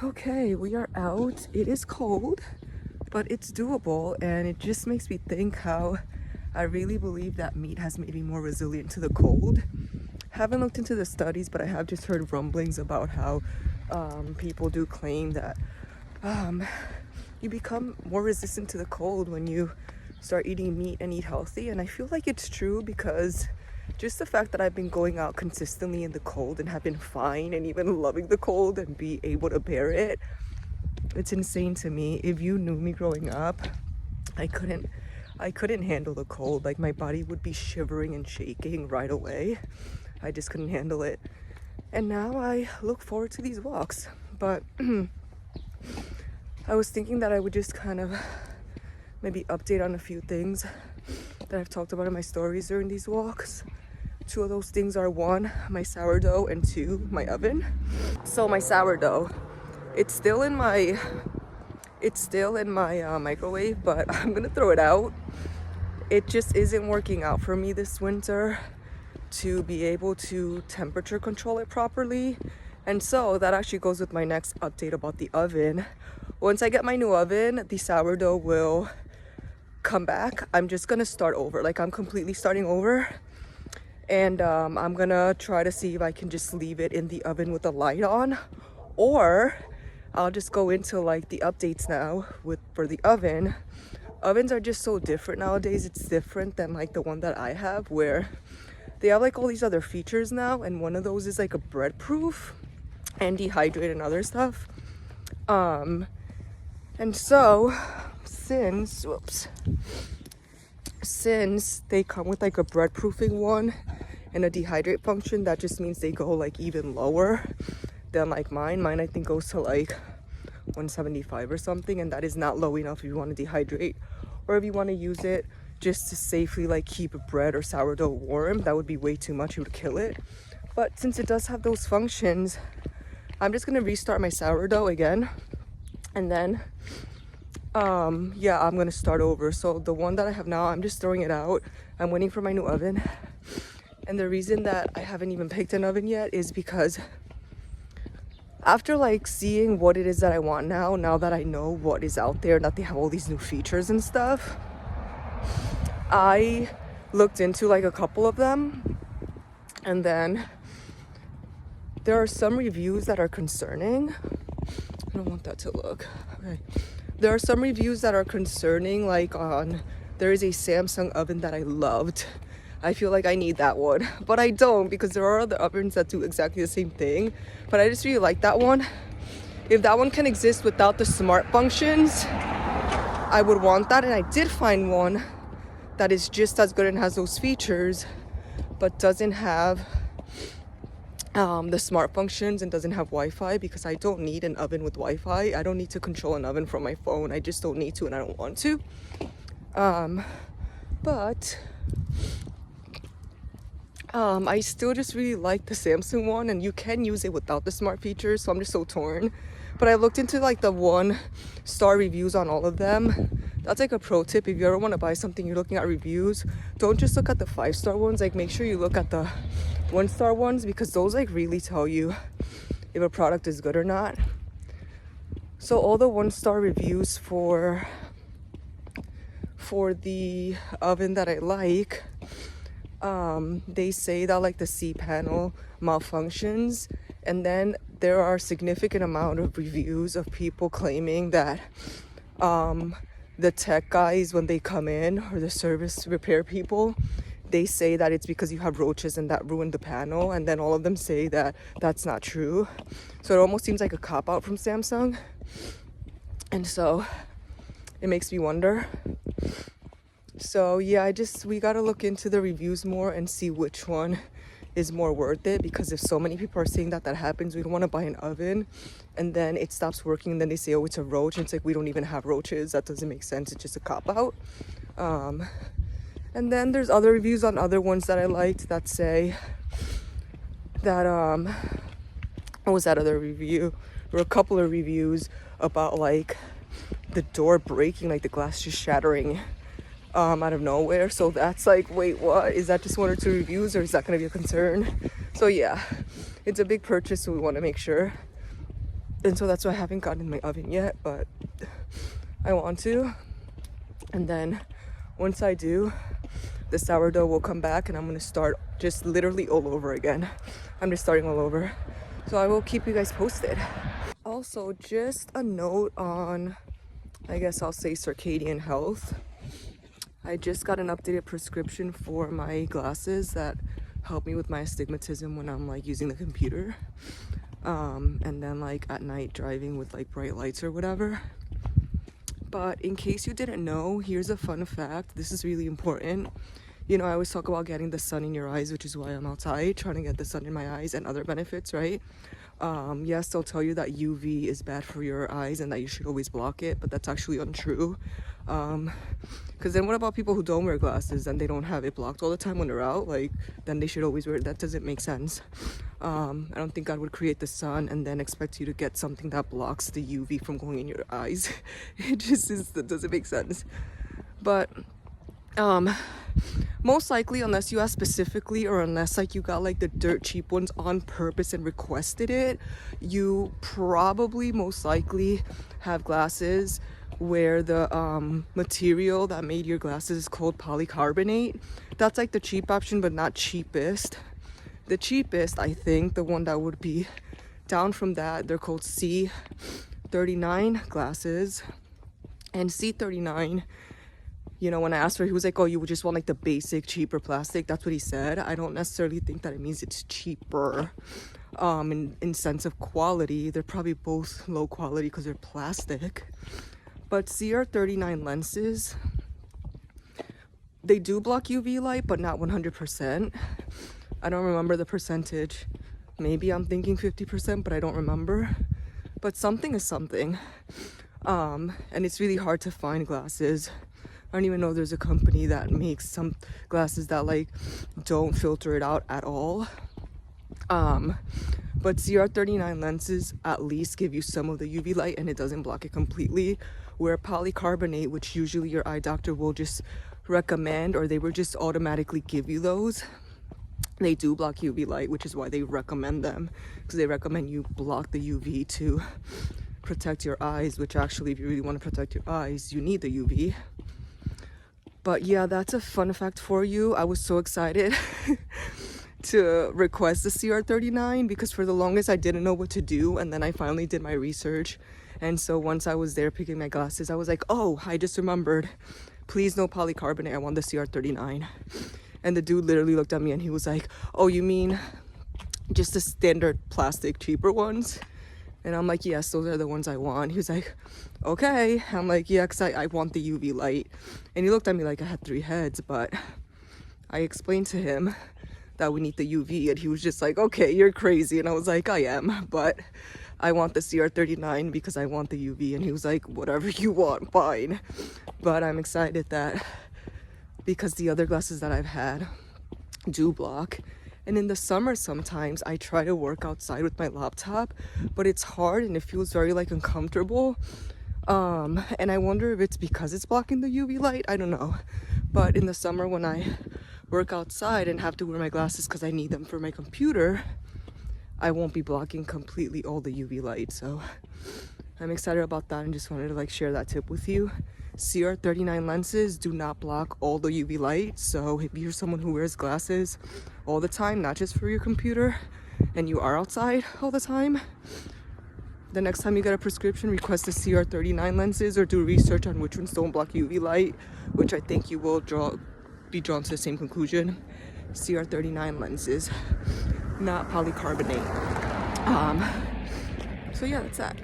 Okay, we are out. It is cold, but it's doable, and it just makes me think how I really believe that meat has made me more resilient to the cold. Haven't looked into the studies, but I have just heard rumblings about how people do claim that you become more resistant to the cold when you start eating meat and eat healthy. And I feel like it's true because just the fact that I've been going out consistently in the cold and have been fine and even loving the cold and be able to bear it, it's insane to me. If you knew me growing up, I couldn't handle the cold. Like, my body would be shivering and shaking right away. I just couldn't handle it. And now I look forward to these walks. But I was thinking that I would just kind of maybe update on a few things that I've talked about in my stories during these walks. Two of those things are, one, my sourdough, and two, my oven. So my sourdough, it's still in my microwave, but I'm gonna throw it out. It just isn't working out for me this winter to be able to temperature control it properly. And so that actually goes with my next update about the oven. Once I get my new oven, the sourdough will come back. I'm just gonna start over. Like, I'm completely starting over. And I'm gonna try to see if I can just leave it in the oven with the light on, or I'll just go into like the updates now for the oven. Ovens are just so different nowadays. It's different than like the one that I have, where they have like all these other features now, and one of those is like a bread proof and dehydrate and other stuff. And so since they come with like a bread proofing one and a dehydrate function, that just means they go like even lower than like mine. I think goes to like 175 or something, and that is not low enough if you want to dehydrate, or if you want to use it just to safely like keep bread or sourdough warm. That would be way too much. It would kill it. But since it does have those functions, I'm just gonna restart my sourdough again, and then yeah, I'm gonna start over. So the one that I have now, I'm just throwing it out. I'm waiting for my new oven. And the reason that I haven't even picked an oven yet is because after like seeing what it is that I want now that I know what is out there, that they have all these new features and stuff, I looked into like a couple of them, and then there are some reviews that are concerning. I don't want that to look. Okay. There are some reviews that are concerning, like there is a Samsung oven that I loved. I feel like I need that one, but I don't, because there are other ovens that do exactly the same thing. But I just really like that one. If that one can exist without the smart functions, I would want that. And I did find one that is just as good and has those features, but doesn't have the smart functions and doesn't have Wi-Fi, because I don't need an oven with Wi-Fi. I don't need to control an oven from my phone. I just don't need to, and I don't want to. But I still just really like the Samsung one, and you can use it without the smart features, so I'm just so torn. But I looked into like the 1-star reviews on all of them. That's like a pro tip. If you ever want to buy something, you're looking at reviews, don't just look at the 5-star ones. Like, make sure you look at the 1-star ones, because those like really tell you if a product is good or not. So all the 1-star reviews for the oven that I like, they say that like the C panel malfunctions, and then there are a significant amount of reviews of people claiming that the tech guys, when they come in, or the service repair people, they say that it's because you have roaches and that ruined the panel, and then all of them say that that's not true. So it almost seems like a cop-out from Samsung, and so it makes me wonder. So yeah, we gotta look into the reviews more and see which one is more worth it, because if so many people are saying that happens, we don't want to buy an oven and then it stops working, and then they say, oh, it's a roach, and it's like, we don't even have roaches. That doesn't make sense. It's just a cop-out. And then there's other reviews on other ones that I liked that say that what was that other review? There were a couple of reviews about like the door breaking, like the glass just shattering out of nowhere. So that's like, wait, what? Is that just 1 or 2 reviews, or is that going to be a concern? So yeah, it's a big purchase, so we want to make sure. And so that's why I haven't gotten in my oven yet, but I want to. And then once I do, the sourdough will come back and I'm gonna start just literally all over again. I'm just starting all over. So I will keep you guys posted. Also, just a note on, I guess I'll say, circadian health. I just got an updated prescription for my glasses that help me with my astigmatism when I'm like using the computer. And then like at night driving with like bright lights or whatever. But in case you didn't know, here's a fun fact. This is really important. You know, I always talk about getting the sun in your eyes, which is why I'm outside trying to get the sun in my eyes and other benefits, right? Yes, they'll tell you that UV is bad for your eyes and that you should always block it, but that's actually untrue. Because then what about people who don't wear glasses and they don't have it blocked all the time when they're out? Like, then they should always wear it. That doesn't make sense. I don't think God would create the sun and then expect you to get something that blocks the UV from going in your eyes. It just is, that doesn't make sense. But most likely, unless you ask specifically, or unless like you got like the dirt cheap ones on purpose and requested it, you probably most likely have glasses where the material that made your glasses is called polycarbonate. That's like the cheap option, but not cheapest. The cheapest, I think, the one that would be down from that, they're called C-39 glasses. And C-39, you know, when I asked for it, he was like, oh, you would just want like the basic cheaper plastic. That's what he said. I don't necessarily think that it means it's cheaper in sense of quality. They're probably both low quality because they're plastic. But CR-39 lenses, they do block UV light, but not 100%. I don't remember the percentage. Maybe I'm thinking 50%, but I don't remember. But something is something. And it's really hard to find glasses. I don't even know there's a company that makes some glasses that like don't filter it out at all. But CR-39 lenses at least give you some of the UV light and it doesn't block it completely. Where polycarbonate, which usually your eye doctor will just recommend, or they will just automatically give you those, they do block UV light, which is why they recommend them, because they recommend you block the UV to protect your eyes, which actually, if you really want to protect your eyes, you need the UV. But yeah, that's a fun fact for you. I was so excited to request the CR-39 because for the longest I didn't know what to do, and then I finally did my research. And so once I was there picking my glasses, I was like, oh, I just remembered, please no polycarbonate, I want the CR-39. And the dude literally looked at me and he was like, oh, you mean just the standard plastic cheaper ones? And I'm like, yes, those are the ones I want. He was like, okay. I'm like, yeah, because I want the UV light. And he looked at me like I had 3 heads, but I explained to him that we need the UV, and he was just like, okay, you're crazy. And I was like, I am, but I want the CR-39 because I want the UV. And he was like, whatever you want, fine. But I'm excited that, because the other glasses that I've had do block. And in the summer, sometimes I try to work outside with my laptop, but it's hard and it feels very like uncomfortable. And I wonder if it's because it's blocking the UV light. I don't know. But in the summer, when I work outside and have to wear my glasses because I need them for my computer, I won't be blocking completely all the UV light. So I'm excited about that and just wanted to like share that tip with you. CR-39 lenses do not block all the UV light. So if you're someone who wears glasses all the time, not just for your computer, and you are outside all the time, the next time you get a prescription, request the CR-39 lenses or do research on which ones don't block UV light, which I think you will be drawn to the same conclusion. CR-39 lenses, not polycarbonate. So yeah, that's that.